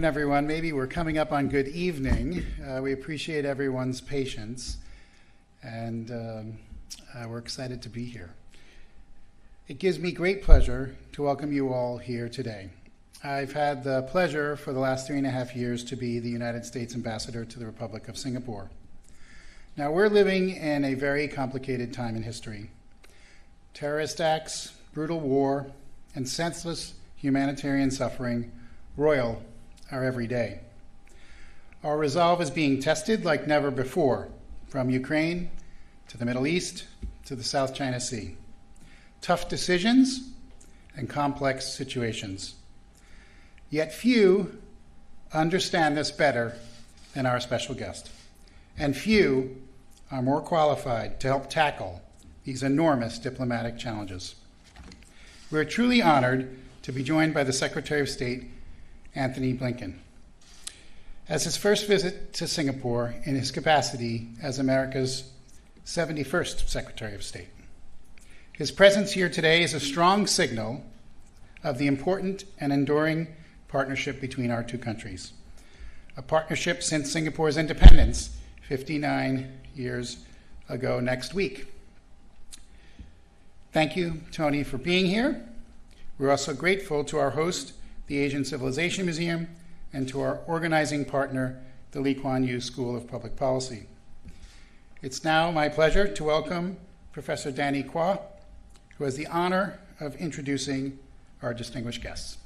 Everyone, maybe we're coming up on good evening. We appreciate everyone's patience, and we're excited to be here. It gives me great pleasure to welcome you all here today. I've had the pleasure for the last 3.5 years to be the United States Ambassador to the Republic of Singapore. Now, we're living in a very complicated time in history. Terrorist acts, brutal war, and senseless humanitarian suffering roil our every day. Our resolve is being tested like never before, from Ukraine to the Middle East to the South China Sea. Tough decisions and complex situations. Yet few understand this better than our special guest, and few are more qualified to help tackle these enormous diplomatic challenges. We're truly honored to be joined by the Secretary of State, Anthony Blinken, as his first visit to Singapore in his capacity as America's 71st Secretary of State. His presence here today is a strong signal of the important and enduring partnership between our two countries, a partnership since Singapore's independence 59 years ago next week. Thank you, Tony, for being here. We're also grateful to our host, the Asian Civilization Museum, and to our organizing partner, the Lee Kuan Yew School of Public Policy. It's now my pleasure to welcome Professor Dan Qua, who has the honor of introducing our distinguished guests.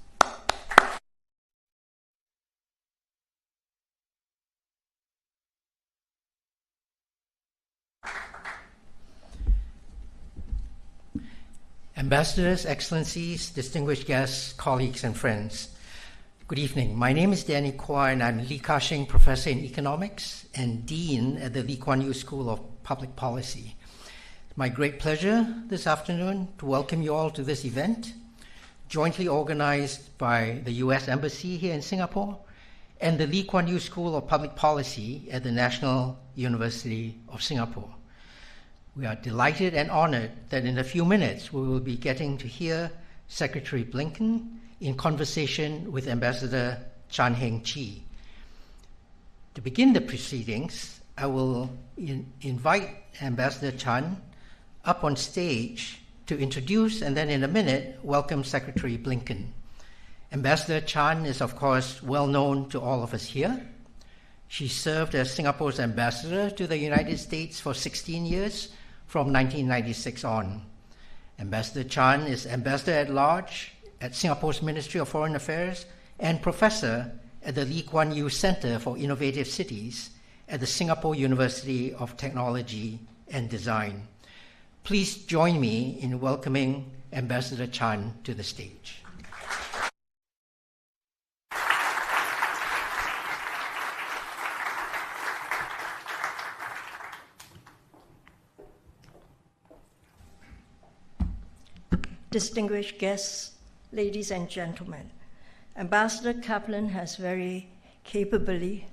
Ambassadors, Excellencies, distinguished guests, colleagues, and friends, good evening. My name is Dan Qua, and I'm Lee Ka-shing Professor in Economics and Dean at the Lee Kuan Yew School of Public Policy. It's my great pleasure this afternoon to welcome you all to this event, jointly organized by the U.S. Embassy here in Singapore and the Lee Kuan Yew School of Public Policy at the National University of Singapore. We are delighted and honored that in a few minutes we will be getting to hear Secretary Blinken in conversation with Ambassador Chan Heng Chee. To begin the proceedings, I will invite Ambassador Chan up on stage to introduce and then in a minute welcome Secretary Blinken. Ambassador Chan is of course well known to all of us here. She served as Singapore's ambassador to the United States for 16 years from 1996 on. Ambassador Chan is Ambassador at Large at Singapore's Ministry of Foreign Affairs and Professor at the Lee Kuan Yew Center for Innovative Cities at the Singapore University of Technology and Design. Please join me in welcoming Ambassador Chan to the stage. Distinguished guests, ladies and gentlemen, Ambassador Kaplan has very capably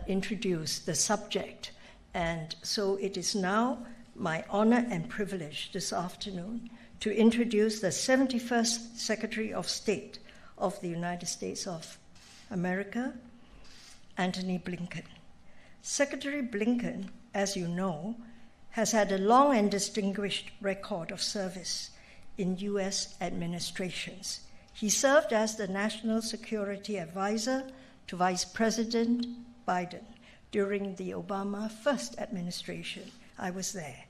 introduced the subject, and so it is now my honor and privilege this afternoon to introduce the 71st Secretary of State of the United States of America, Anthony Blinken. Secretary Blinken, as you know, has had a long and distinguished record of service in U.S. administrations. He served as the National Security Advisor to Vice President Biden during the Obama first administration. I was there.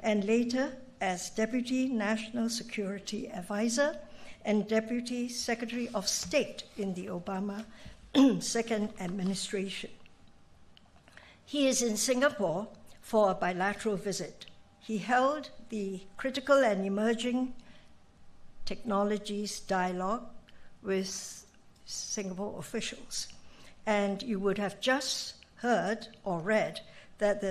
And later as Deputy National Security Advisor and Deputy Secretary of State in the Obama second administration. He is in Singapore for a bilateral visit. He held the Critical and Emerging Technologies Dialogue with Singapore officials. And you would have just heard or read that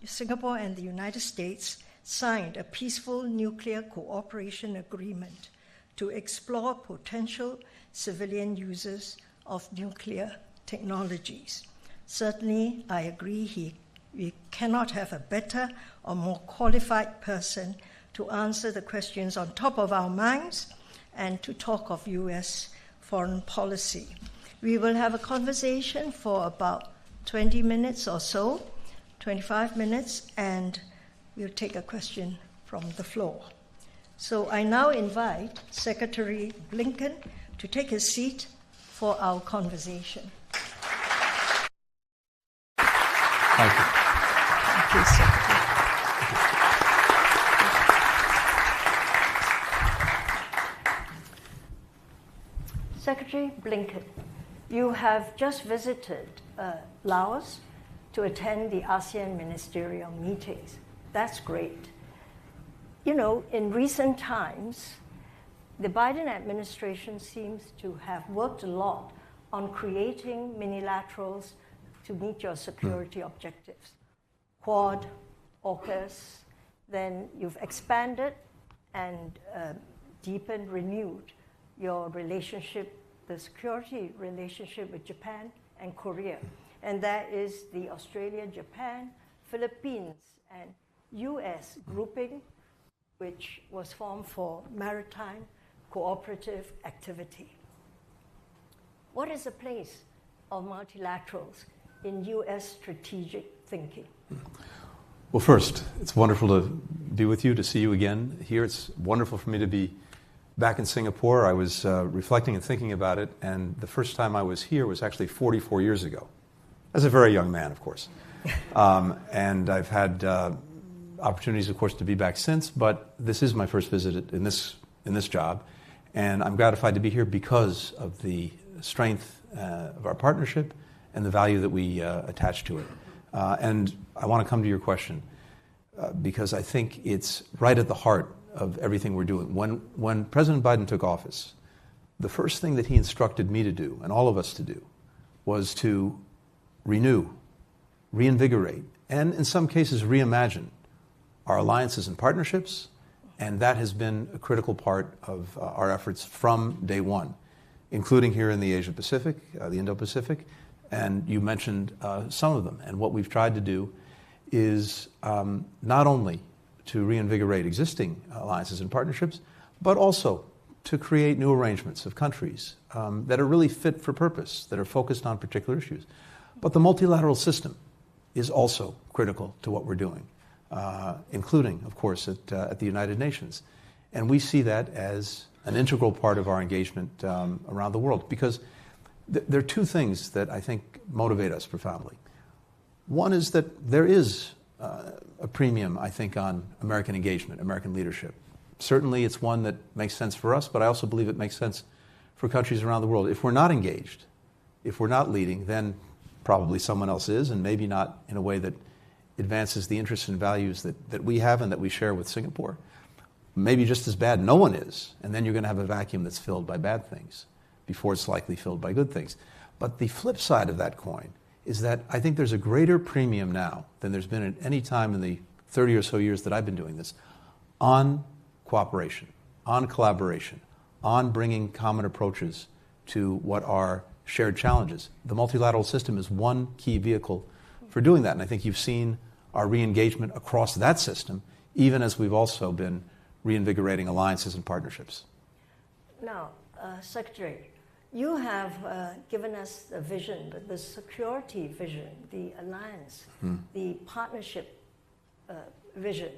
Singapore and the United States signed a peaceful nuclear cooperation agreement to explore potential civilian uses of nuclear technologies. Certainly, I agree we cannot have a better or more qualified person to answer the questions on top of our minds and to talk of U.S. foreign policy. We will have a conversation for about 20 minutes or so, 25 minutes, and we'll take a question from the floor. So I now invite Secretary Blinken to take his seat for our conversation. Thank you. Thank you, Secretary. Secretary Blinken, you have just visited Laos to attend the ASEAN ministerial meetings. That's great. You know, in recent times, the Biden administration seems to have worked a lot on creating minilaterals to meet your security objectives. Quad, AUKUS, then you've expanded and deepened, renewed your relationship, the security relationship with Japan and Korea. And that is the Australia, Japan, Philippines, and US grouping, which was formed for maritime cooperative activity. What is the place of multilaterals in US strategic thinking? Well, first, it's wonderful to be with you, to see you again here. It's wonderful for me to be back in Singapore. I was reflecting and thinking about it, and the first time I was here was actually 44 years ago, as a very young man, of course. And I've had opportunities, of course, to be back since, but this is my first visit in this job, and I'm gratified to be here because of the strength of our partnership and the value that we attach to it. And I want to come to your question because I think it's right at the heart of everything we're doing. When President Biden took office, the first thing that he instructed me to do, and all of us to do, was to renew, reinvigorate, and in some cases reimagine our alliances and partnerships, and that has been a critical part of our efforts from day one, including here in the Asia-Pacific, the Indo-Pacific, and you mentioned some of them. And what we've tried to do is not only to reinvigorate existing alliances and partnerships, but also to create new arrangements of countries that are really fit for purpose, that are focused on particular issues. But the multilateral system is also critical to what we're doing, including, of course, at the United Nations. And we see that as an integral part of our engagement around the world, because there are two things that I think motivate us profoundly. One is that there is a premium, I think, on American engagement, American leadership. Certainly it's one that makes sense for us, but I also believe it makes sense for countries around the world. If we're not engaged, if we're not leading, then probably someone else is, and maybe not in a way that advances the interests and values that we have and that we share with Singapore. Maybe just as bad, no one is, and then you're going to have a vacuum that's filled by bad things before it's likely filled by good things. But the flip side of that coin is that I think there's a greater premium now than there's been at any time in the 30 or so years that I've been doing this on cooperation, on collaboration, on bringing common approaches to what are shared challenges. The multilateral system is one key vehicle for doing that, and I think you've seen our re-engagement across that system, even as we've also been reinvigorating alliances and partnerships. Now, Secretary, you have given us a vision, the security vision, the alliance, the partnership vision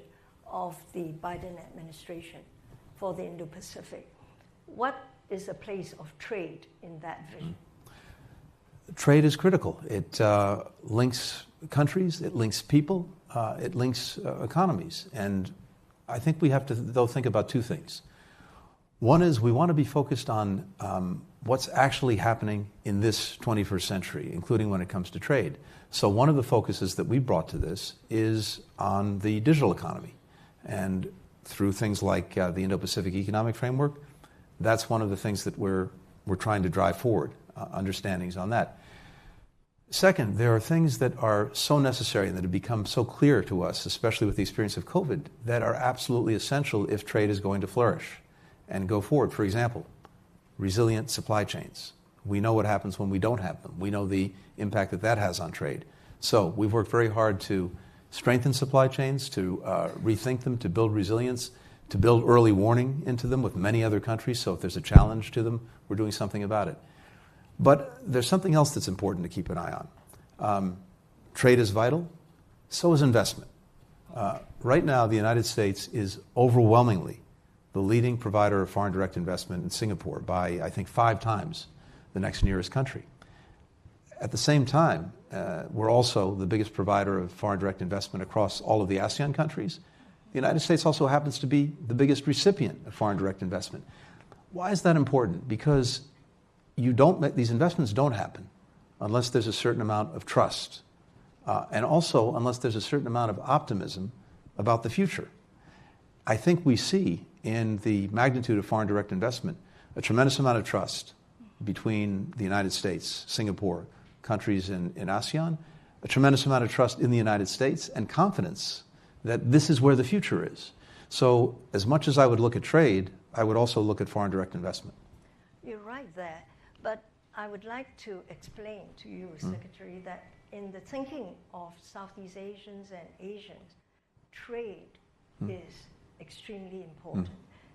of the Biden administration for the Indo-Pacific. What is the place of trade in that vision? Trade is critical. It links countries, it links people, it links economies. And I think we have to, though, think about two things. One is we want to be focused on what's actually happening in this 21st century, including when it comes to trade. So one of the focuses that we brought to this is on the digital economy. And through things like the Indo-Pacific Economic Framework, that's one of the things that we're trying to drive forward, understandings on that. Second, there are things that are so necessary and that have become so clear to us, especially with the experience of COVID, that are absolutely essential if trade is going to flourish and go forward. For example, resilient supply chains. We know what happens when we don't have them. We know the impact that that has on trade. So we've worked very hard to strengthen supply chains, to rethink them, to build resilience, to build early warning into them with many other countries. So if there's a challenge to them, we're doing something about it. But there's something else that's important to keep an eye on. Trade is vital, so is investment. Right now, the United States is overwhelmingly the leading provider of foreign direct investment in Singapore by, I think, 5 times the next nearest country. At the same time, we're also the biggest provider of foreign direct investment across all of the ASEAN countries. The United States also happens to be the biggest recipient of foreign direct investment. Why is that important? Because these investments don't happen unless there's a certain amount of trust, and also unless there's a certain amount of optimism about the future. I think we see in the magnitude of foreign direct investment a tremendous amount of trust between the United States, Singapore, countries in ASEAN, a tremendous amount of trust in the United States, and confidence that this is where the future is. So as much as I would look at trade, I would also look at foreign direct investment. You're right there, but I would like to explain to you, Secretary, that in the thinking of Southeast Asians and Asians, trade is extremely important.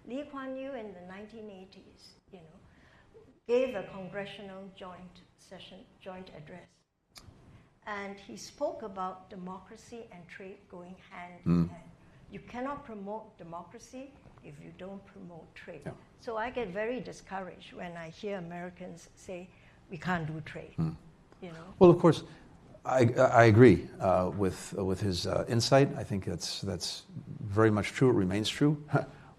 Lee Kuan Yew in the 1980s, gave a congressional joint address, and he spoke about democracy and trade going hand in hand. You cannot promote democracy if you don't promote trade. Yeah. So I get very discouraged when I hear Americans say we can't do trade. Well, of course, I agree with his insight. I think that's very much true. It remains true.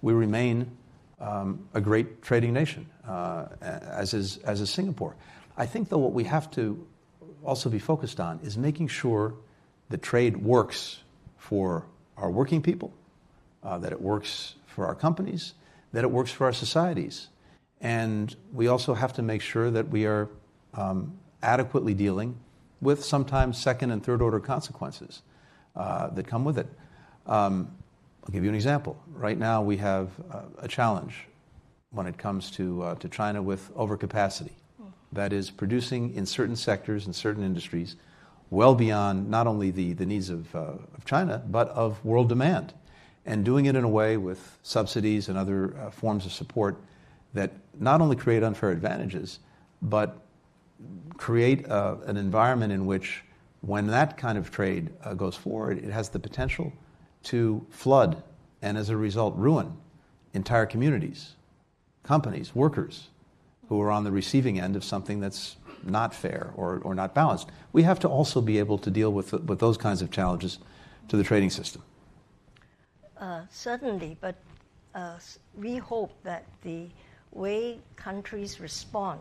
We remain a great trading nation, as is Singapore. I think, though, what we have to also be focused on is making sure that trade works for our working people, that it works for our companies, that it works for our societies. And we also have to make sure that we are adequately dealing with sometimes second and third order consequences that come with it. I'll give you an example. Right now we have a challenge when it comes to China with overcapacity. That is producing in certain sectors and certain industries well beyond not only the needs of China, but of world demand, and doing it in a way with subsidies and other forms of support that not only create unfair advantages, but create an environment in which, when that kind of trade goes forward, it has the potential to flood and, as a result, ruin entire communities, companies, workers who are on the receiving end of something that's not fair or not balanced. We have to also be able to deal with those kinds of challenges to the trading system. Certainly, but we hope that the way countries respond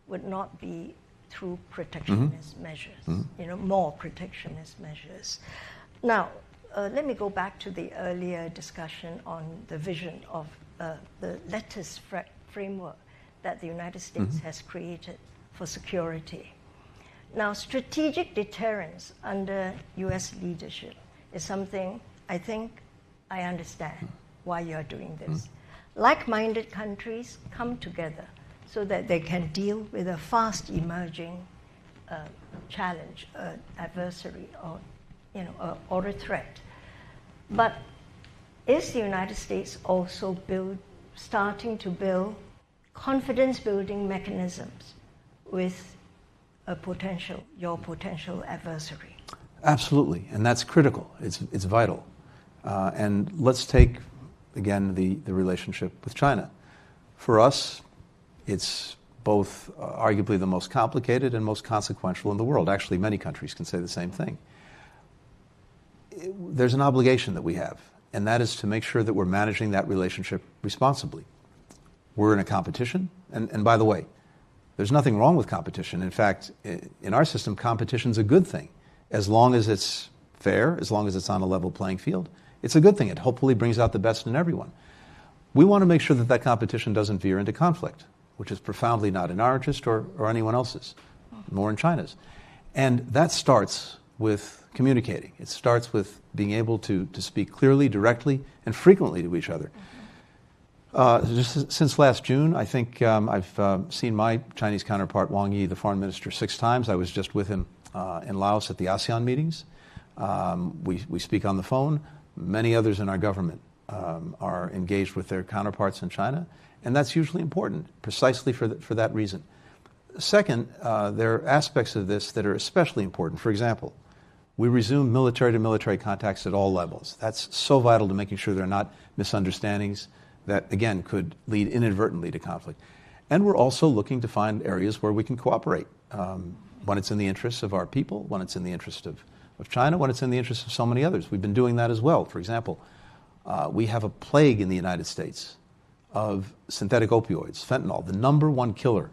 would not be through protectionist measures, more protectionist measures. Now, let me go back to the earlier discussion on the vision of the lattice framework that the United States has created for security. Now, strategic deterrence under U.S. leadership is something I think I understand why you are doing this. Like-minded countries come together so that they can deal with a fast emerging challenge, adversary, or a threat. But is the United States also starting to build confidence-building mechanisms with your potential adversary? Absolutely, and that's critical. It's vital. And let's take, again, the relationship with China. For us, it's both arguably the most complicated and most consequential in the world. Actually, many countries can say the same thing. There's an obligation that we have, and that is to make sure that we're managing that relationship responsibly. We're in a competition, and by the way, there's nothing wrong with competition. In fact, in our system, competition's a good thing. As long as it's fair, as long as it's on a level playing field, it's a good thing. It hopefully brings out the best in everyone. We want to make sure that that competition doesn't veer into conflict, which is profoundly not in our interest or anyone else's, nor in China's. And that starts with communicating. It starts with being able to speak clearly, directly, and frequently to each other. Just since last June, I think I've seen my Chinese counterpart, Wang Yi, the foreign minister, 6 times. I was just with him in Laos at the ASEAN meetings. We speak on the phone. Many others in our government are engaged with their counterparts in China, and that's hugely important, precisely for that reason. Second, there are aspects of this that are especially important. For example, we resume military-to-military contacts at all levels. That's so vital to making sure there are not misunderstandings that, again, could lead inadvertently to conflict. And we're also looking to find areas where we can cooperate, when it's in the interests of our people, when it's in the interest of China, when it's in the interest of so many others. We've been doing that as well. For example, we have a plague in the United States of synthetic opioids, fentanyl. The number one killer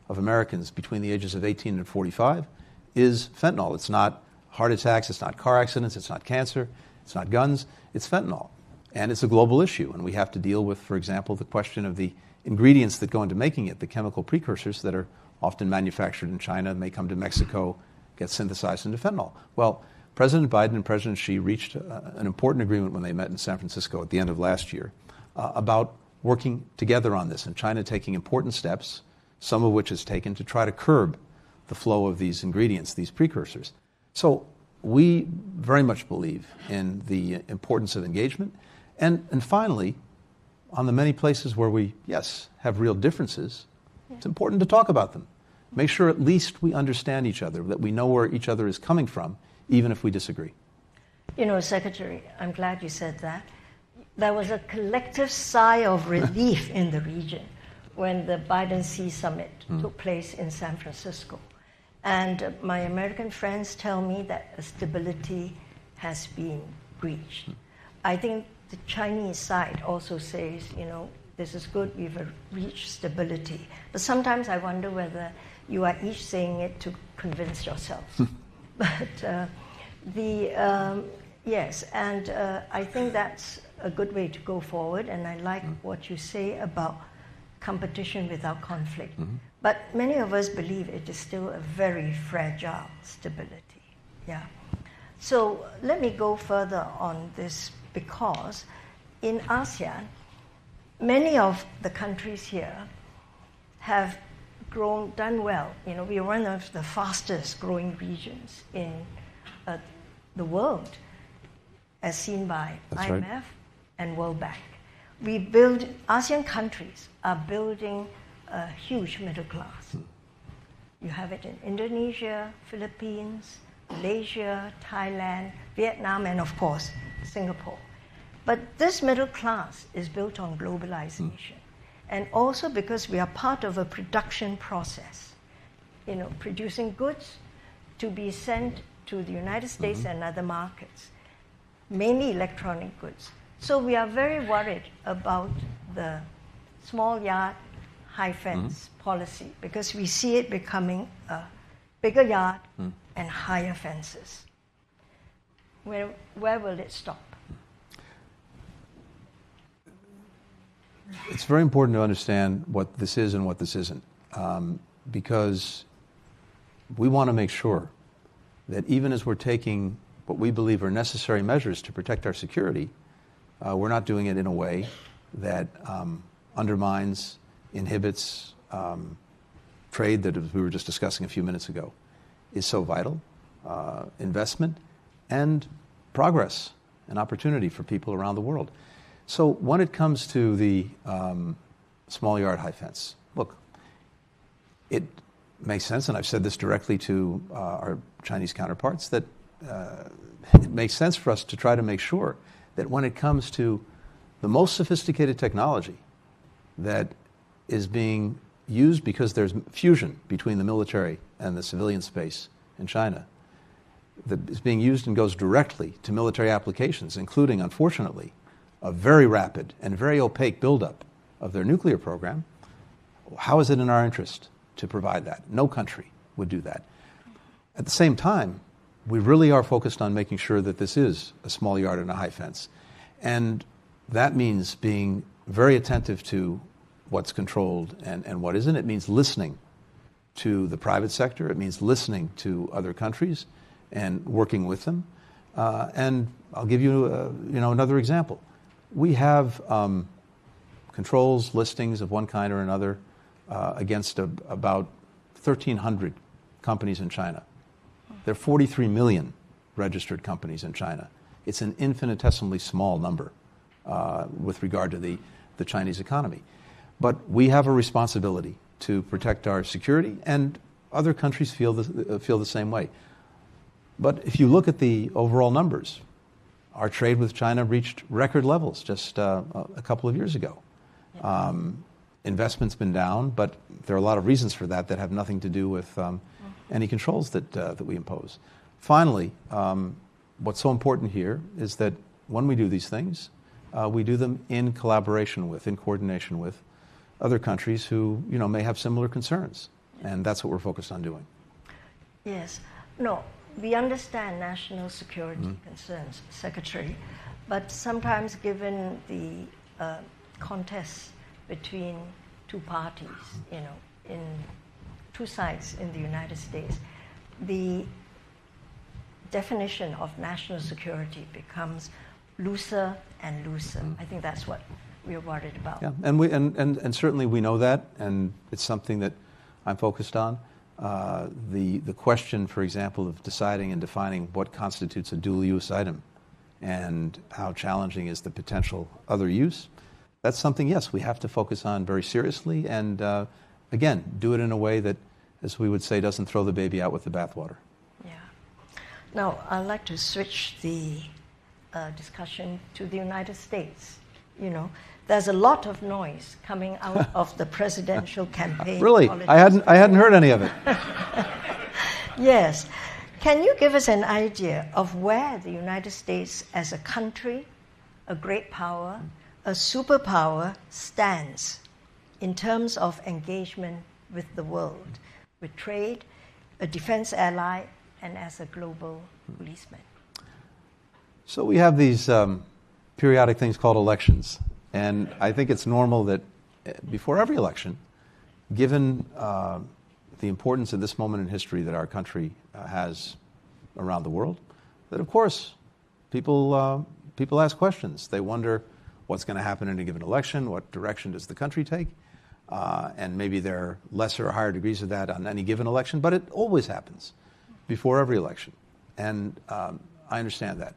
of Americans between the ages of 18 and 45 is fentanyl. It's not heart attacks, it's not car accidents, it's not cancer, it's not guns, it's fentanyl. And it's a global issue, and we have to deal with, for example, the question of the ingredients that go into making it, the chemical precursors that are often manufactured in China, may come to Mexico, get synthesized into fentanyl. Well, President Biden and President Xi reached an important agreement when they met in San Francisco at the end of last year about working together on this, and China taking important steps, some of which is taken to try to curb the flow of these ingredients, these precursors. So we very much believe in the importance of engagement. And finally, on the many places where we, yes, have real differences, it's important to talk about them. Make sure at least we understand each other, that we know where each other is coming from, even if we disagree. You know, Secretary, I'm glad you said that. There was a collective sigh of relief in the region when the Biden-Xi summit took place in San Francisco. And my American friends tell me that stability has been reached. I think the Chinese side also says, you know, this is good, we've reached stability. But sometimes I wonder whether you are each saying it to convince yourselves. But yes, and I think that's a good way to go forward, and I like what you say about competition without conflict. But many of us believe it is still a very fragile stability. Yeah. So let me go further on this, because in ASEAN, many of the countries here have done well. You know, we are one of the fastest growing regions in the world, as seen by That's IMF right. and World Bank. ASEAN countries are building a huge middle class. You have it in Indonesia, Philippines, Malaysia, Thailand, Vietnam, and of course, Singapore. But this middle class is built on globalization. And also because we are part of a production process, you know, producing goods to be sent to the United States and other markets, mainly electronic goods. So we are very worried about the small yard, high fence policy, because we see it becoming a bigger yard and higher fences. Where will it stop? It's very important to understand what this is and what this isn't, because we want to make sure that even as we're taking what we believe are necessary measures to protect our security, we're not doing it in a way that undermines, inhibits trade that, as we were just discussing a few minutes ago, is so vital, investment, and progress and opportunity for people around the world. So when it comes to the small yard, high fence, look, it makes sense, and I've said this directly to our Chinese counterparts, that it makes sense for us to try to make sure that when it comes to the most sophisticated technology that is being used, because there's fusion between the military and the civilian space in China, that is being used and goes directly to military applications, including, unfortunately, a very rapid and very opaque buildup of their nuclear program. How is it in our interest to provide that? No country would do that. At the same time, we really are focused on making sure that this is a small yard and a high fence. And that means being very attentive to what's controlled and what isn't. It means listening to the private sector. It means listening to other countries and working with them. And I'll give you, another example. We have controls, listings of one kind or another against about 1,300 companies in China. There are 43 million registered companies in China. It's an infinitesimally small number with regard to the Chinese economy. But we have a responsibility to protect our security, and other countries feel the same way. But if you look at the overall numbers, our trade with China reached record levels just a couple of years ago. Investment's been down, but there are a lot of reasons for that that have nothing to do with any controls that we impose. Finally, what's so important here is that when we do these things, we do them in collaboration with, in coordination with other countries who, may have similar concerns. And that's what we're focused on doing. Yes. No, we understand national security concerns, Secretary, but sometimes given the contest between two parties, in two sides in the United States, the definition of national security becomes looser and looser. I think that's what we're worried about. Yeah, and certainly we know that, and it's something that I'm focused on. The question, for example, of deciding and defining what constitutes a dual-use item and how challenging is the potential other use, that's something, yes, we have to focus on very seriously and, again, do it in a way that, as we would say, doesn't throw the baby out with the bathwater. Yeah. Now, I'd like to switch the discussion to the United States. There's a lot of noise coming out of the presidential campaign. Really? I hadn't heard any of it. Yes. Can you give us an idea of where the United States as a country, a great power, a superpower stands in terms of engagement with the world, with trade, a defense ally, and as a global policeman? So we have these periodic things called elections. And I think it's normal that before every election, given the importance of this moment in history that our country has around the world, that of course people ask questions. They wonder what's going to happen in a given election, what direction does the country take, and maybe there are lesser or higher degrees of that on any given election, but it always happens before every election. And I understand that.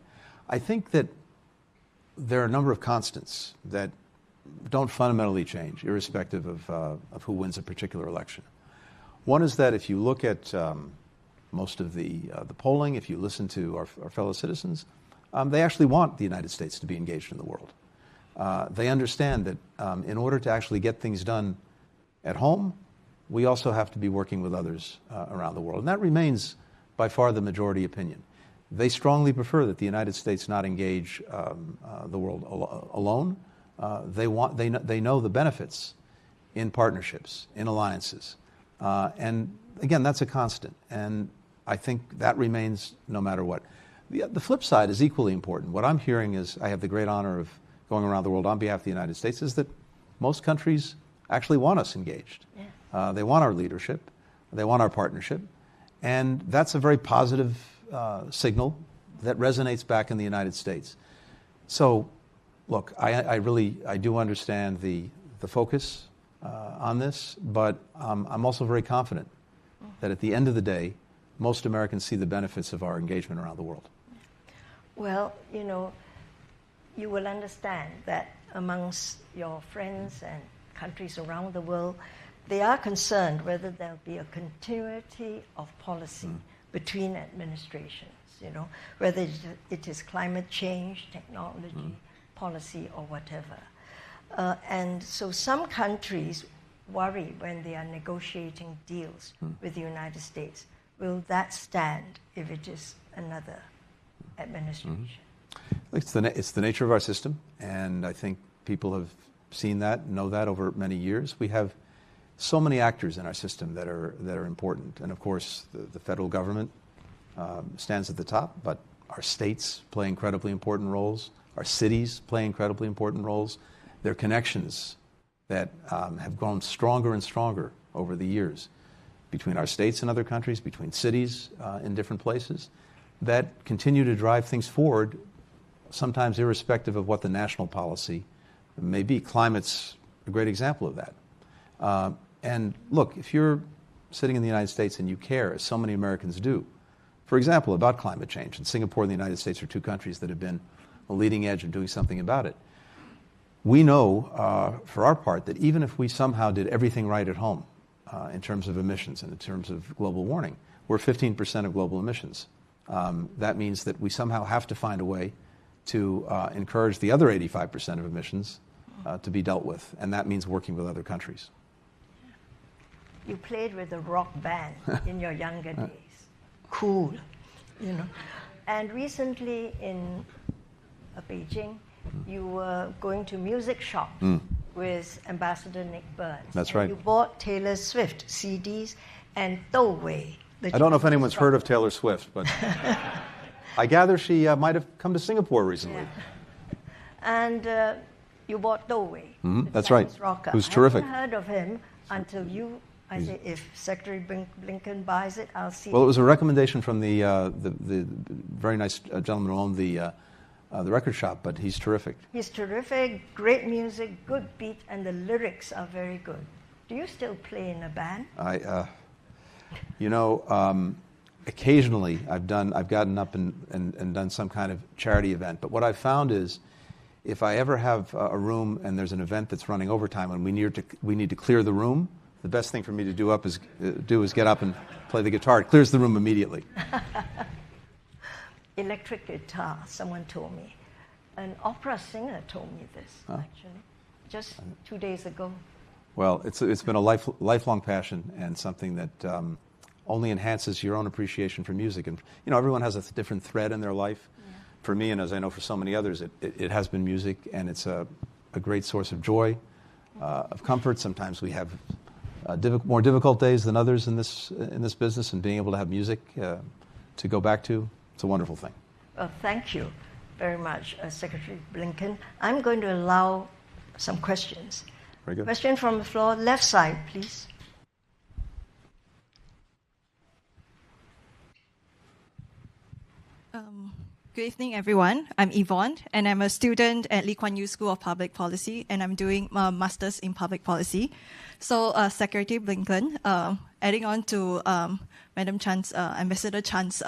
I think that there are a number of constants that don't fundamentally change, irrespective of who wins a particular election. One is that if you look at most of the polling, if you listen to our fellow citizens, they actually want the United States to be engaged in the world. They understand that in order to actually get things done at home, we also have to be working with others around the world. And that remains by far the majority opinion. They strongly prefer that the United States not engage the world alone. They know the benefits in partnerships, in alliances. And again, that's a constant. And I think that remains no matter what. The flip side is equally important. What I'm hearing is, I have the great honor of going around the world on behalf of the United States, is that most countries actually want us engaged. Yeah. They want our leadership. They want our partnership. And that's a very positive signal that resonates back in the United States. So, look, I do understand the focus on this, but I'm also very confident that at the end of the day, most Americans see the benefits of our engagement around the world. Well, you will understand that amongst your friends and countries around the world, they are concerned whether there'll be a continuity of policy between administrations, whether it is climate change, technology, policy, or whatever. And so some countries worry when they are negotiating deals with the United States. Will that stand if it is another administration? It's the nature of our system, and I think people have seen that, know that over many years. We have so many actors in our system that are important, and of course the federal government stands at the top, but our states play incredibly important roles. Our cities play incredibly important roles. There are connections that have grown stronger and stronger over the years between our states and other countries, between cities in different places, that continue to drive things forward, sometimes irrespective of what the national policy may be. Climate's a great example of that. And look, if you're sitting in the United States and you care, as so many Americans do, for example, about climate change, and Singapore and the United States are two countries that have been a leading edge of doing something about it, we know, for our part, that even if we somehow did everything right at home in terms of emissions and in terms of global warming. We're 15% of global emissions. That means that we somehow have to find a way to encourage the other 85% of emissions to be dealt with, and that means working with other countries. You played with a rock band in your younger days. Cool, you know. And recently in Beijing, you were going to music shops with Ambassador Nick Burns. That's right. You bought Taylor Swift CDs and Douwei. I don't know if anyone's heard of Taylor Swift, but I gather she might have come to Singapore recently. Yeah. And you bought Douwei. That's right. Rocker. Who's terrific. I haven't heard of him until you. I say, if Secretary Blinken buys it, I'll see. Well, it was a recommendation from the very nice gentleman who owned the record shop, but he's terrific. He's terrific, great music, good beat, and the lyrics are very good. Do you still play in a band? Occasionally I've gotten up and done some kind of charity event. But what I've found is, if I ever have a room and there's an event that's running overtime and we need to clear the room, the best thing for me to do is get up and play the guitar. It clears the room immediately. Electric guitar, someone told me. An opera singer told me this, actually, just 2 days ago. Well, it's been a lifelong passion and something that only enhances your own appreciation for music. And, everyone has a different thread in their life. Yeah. For me, and as I know for so many others, it has been music, and it's a great source of joy, of comfort. Sometimes we have more difficult days than others in this business, and being able to have music to go back to, it's a wonderful thing. Well, thank you very much, Secretary Blinken. I'm going to allow some questions. Very good. Question from the floor, left side, please. Good evening, everyone. I'm Yvonne, and I'm a student at Lee Kuan Yew School of Public Policy, and I'm doing a master's in public policy. So, Secretary Blinken, adding on to Madam Chan's, Ambassador Chan's,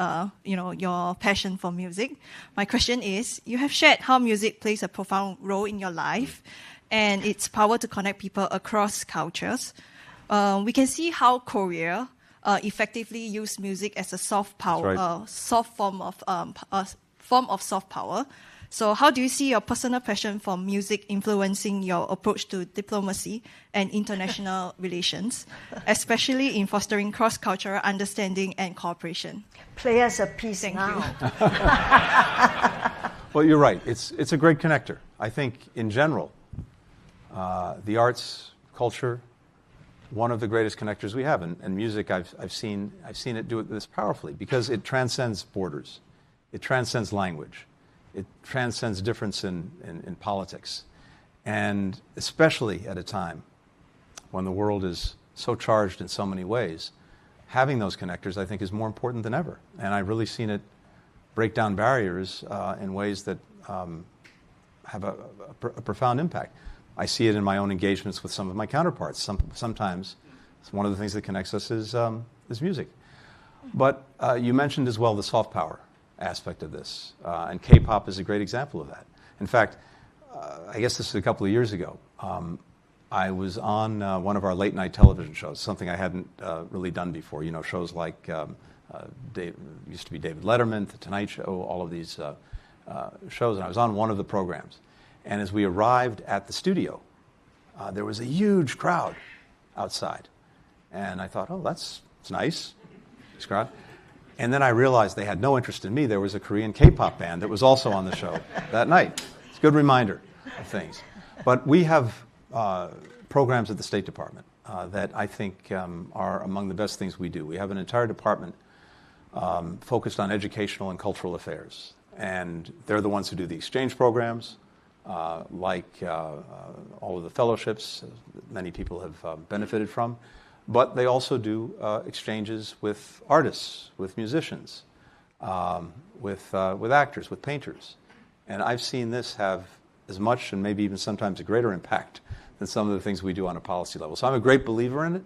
your passion for music, my question is: you have shared how music plays a profound role in your life, and its power to connect people across cultures. We can see how Korea effectively used music as a soft power, right. Soft form of soft power. So how do you see your personal passion for music influencing your approach to diplomacy and international relations, especially in fostering cross-cultural understanding and cooperation? Play us a piece Thank now. you. Well, you're right. It's a great connector. I think, in general, the arts, culture, one of the greatest connectors we have, and music. I've seen it do it this powerfully because it transcends borders, it transcends language, it transcends difference in politics, and especially at a time when the world is so charged in so many ways, having those connectors, I think, is more important than ever. And I've really seen it break down barriers in ways that have a profound impact. I see it in my own engagements with some of my counterparts. Sometimes one of the things that connects us is music. But you mentioned as well the soft power aspect of this, and K-pop is a great example of that. In fact, I guess this was a couple of years ago. I was on one of our late night television shows, something I hadn't really done before. Shows like used to be David Letterman, The Tonight Show, all of these shows, and I was on one of the programs. And as we arrived at the studio, there was a huge crowd outside. And I thought, it's nice, this crowd. And then I realized they had no interest in me. There was a Korean K-pop band that was also on the show that night. It's a good reminder of things. But we have programs at the State Department that I think are among the best things we do. We have an entire department focused on educational and cultural affairs. And they're the ones who do the exchange programs, like all of the fellowships that many people have benefited from. But they also do exchanges with artists, with musicians, with actors, with painters. And I've seen this have as much and maybe even sometimes a greater impact than some of the things we do on a policy level. So I'm a great believer in it,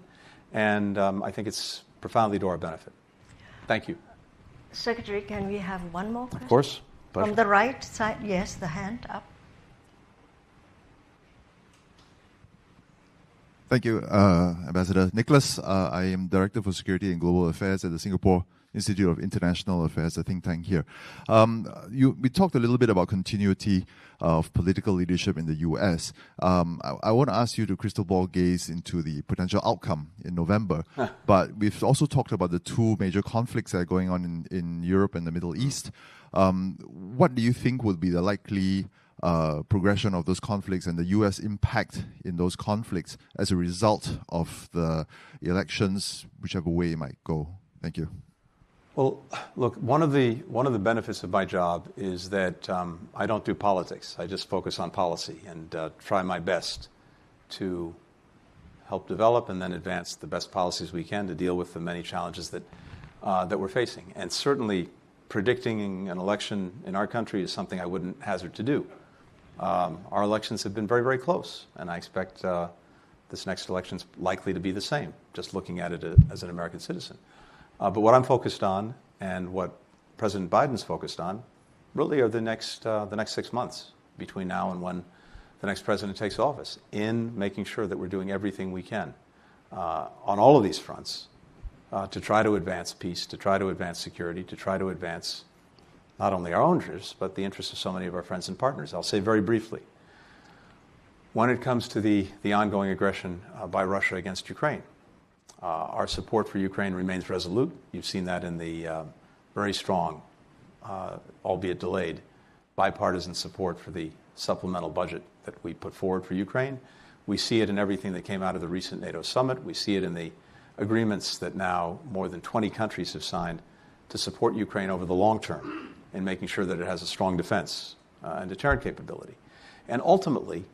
and I think it's profoundly to our benefit. Thank you. Secretary, can we have one more question? Of course. Pleasure. From the right side, yes, the hand up. Thank you, Ambassador. Nicholas, I am Director for Security and Global Affairs at the Singapore Institute of International Affairs, a think tank here. We talked a little bit about continuity of political leadership in the US. I want to ask you to crystal ball gaze into the potential outcome in November, but we've also talked about the two major conflicts that are going on in Europe and the Middle East. What do you think would be the likely progression of those conflicts and the U.S. impact in those conflicts as a result of the elections, whichever way it might go? Thank you. Well, look, one of the benefits of my job is that I don't do politics. I just focus on policy and try my best to help develop and then advance the best policies we can to deal with the many challenges that we're facing. And certainly, predicting an election in our country is something I wouldn't hazard to do. Our elections have been very, very close, and I expect this next election is likely to be the same, just looking at it as an American citizen. But what I'm focused on and what President Biden's focused on really are the next 6 months between now and when the next president takes office, in making sure that we're doing everything we can on all of these fronts to try to advance peace, to try to advance security, to try to advance not only our own interests, but the interests of so many of our friends and partners. I'll say very briefly, when it comes to the ongoing aggression by Russia against Ukraine, our support for Ukraine remains resolute. You've seen that in the very strong, albeit delayed, bipartisan support for the supplemental budget that we put forward for Ukraine. We see it in everything that came out of the recent NATO summit. We see it in the agreements that now more than 20 countries have signed to support Ukraine over the long term in making sure that it has a strong defense and deterrent capability. And ultimately,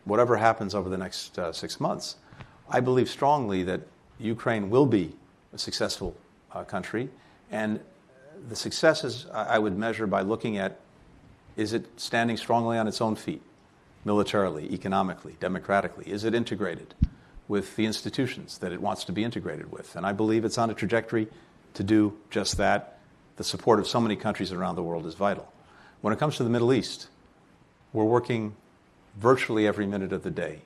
whatever happens over the next 6 months, I believe strongly that Ukraine will be a successful country. And the successes I would measure by looking at, is it standing strongly on its own feet, militarily, economically, democratically? Is it integrated with the institutions that it wants to be integrated with? And I believe it's on a trajectory to do just that. The support of so many countries around the world is vital. When it comes to the Middle East, we're working virtually every minute of the day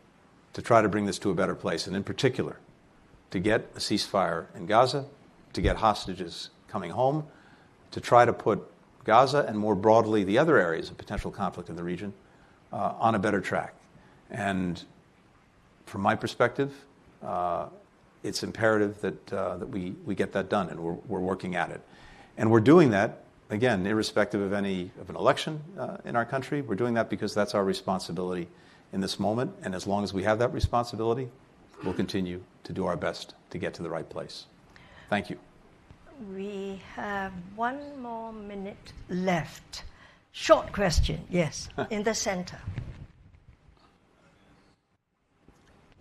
to try to bring this to a better place, and in particular, to get a ceasefire in Gaza, to get hostages coming home, to try to put Gaza and more broadly the other areas of potential conflict in the region on a better track. And from my perspective, it's imperative that we get that done, and we're working at it. And we're doing that, again, irrespective of an election in our country. We're doing that because that's our responsibility in this moment. And as long as we have that responsibility, we'll continue to do our best to get to the right place. Thank you. We have 1 more minute left. Short question, yes, in the center.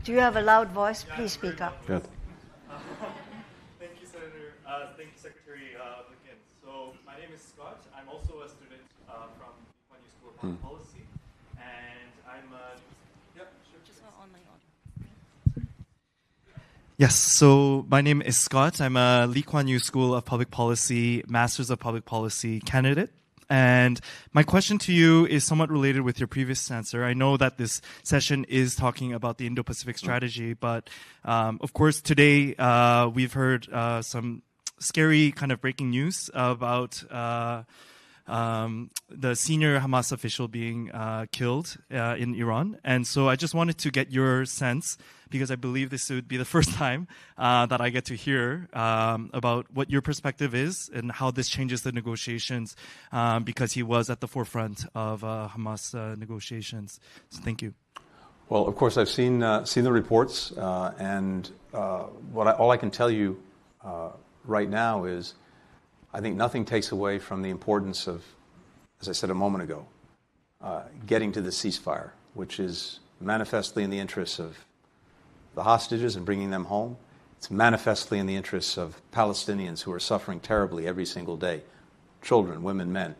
Do you have a loud voice? Please speak up. Good. Thank you, Senator. Thank you, Secretary Blinken. So my name is Scott. I'm also a student from Kuan School of Public Policy, and I'm Just online order. Yes, so my name is Scott. I'm a Lee Kuan Yew School of Public Policy, Masters of Public Policy candidate. And my question to you is somewhat related with your previous answer. I know that this session is talking about the Indo-Pacific strategy, but of course today we've heard some scary kind of breaking news about the senior Hamas official being killed in Iran. And so I just wanted to get your sense, because I believe this would be the first time that I get to hear about what your perspective is and how this changes the negotiations, because he was at the forefront of Hamas negotiations. So thank you. Well, of course, I've seen the reports, and all I can tell you right now is I think nothing takes away from the importance of, as I said a moment ago, getting to the ceasefire, which is manifestly in the interests of the hostages and bringing them home. It's manifestly in the interests of Palestinians who are suffering terribly every single day, children, women, men,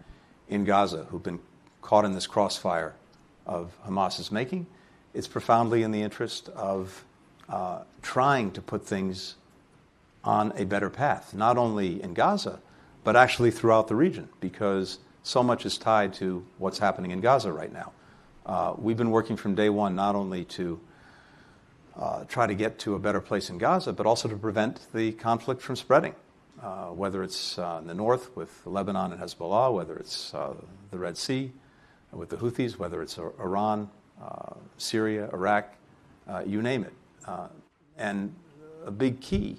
in Gaza who've been caught in this crossfire of Hamas's making. It's profoundly in the interest of trying to put things on a better path, not only in Gaza, but actually throughout the region, because so much is tied to what's happening in Gaza right now. We've been working from day one not only to try to get to a better place in Gaza, but also to prevent the conflict from spreading, whether it's in the north with Lebanon and Hezbollah, whether it's the Red Sea with the Houthis, whether it's Iran, Syria, Iraq, you name it. And a big key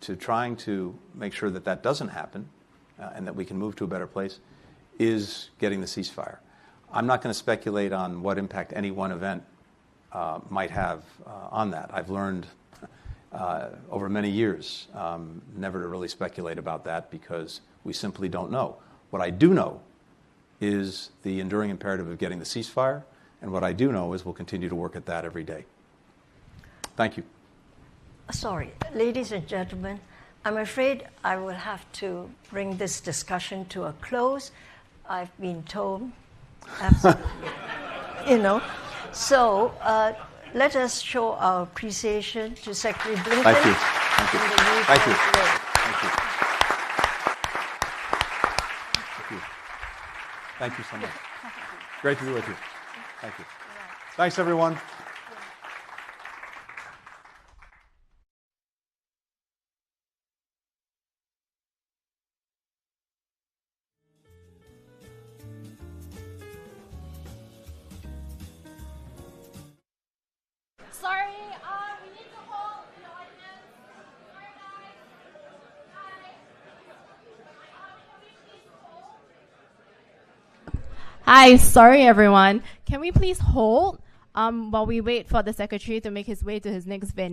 to trying to make sure that that doesn't happen and that we can move to a better place is getting the ceasefire. I'm not going to speculate on what impact any one event might have on that. I've learned over many years never to really speculate about that because we simply don't know. What I do know is the enduring imperative of getting the ceasefire, and what I do know is we'll continue to work at that every day. Thank you. Sorry, ladies and gentlemen, I'm afraid I will have to bring this discussion to a close. I've been told, absolutely, So let us show our appreciation to Secretary Blinken. Thank you. Thank you. Thank you. Thank you. Thank you. Thank you so much. Great to be with you. Thank you. Thanks, everyone. Sorry, we need to hold the audience. Sorry, guys. Hi, sorry, everyone. Can we please hold while we wait for the secretary to make his way to his next venue?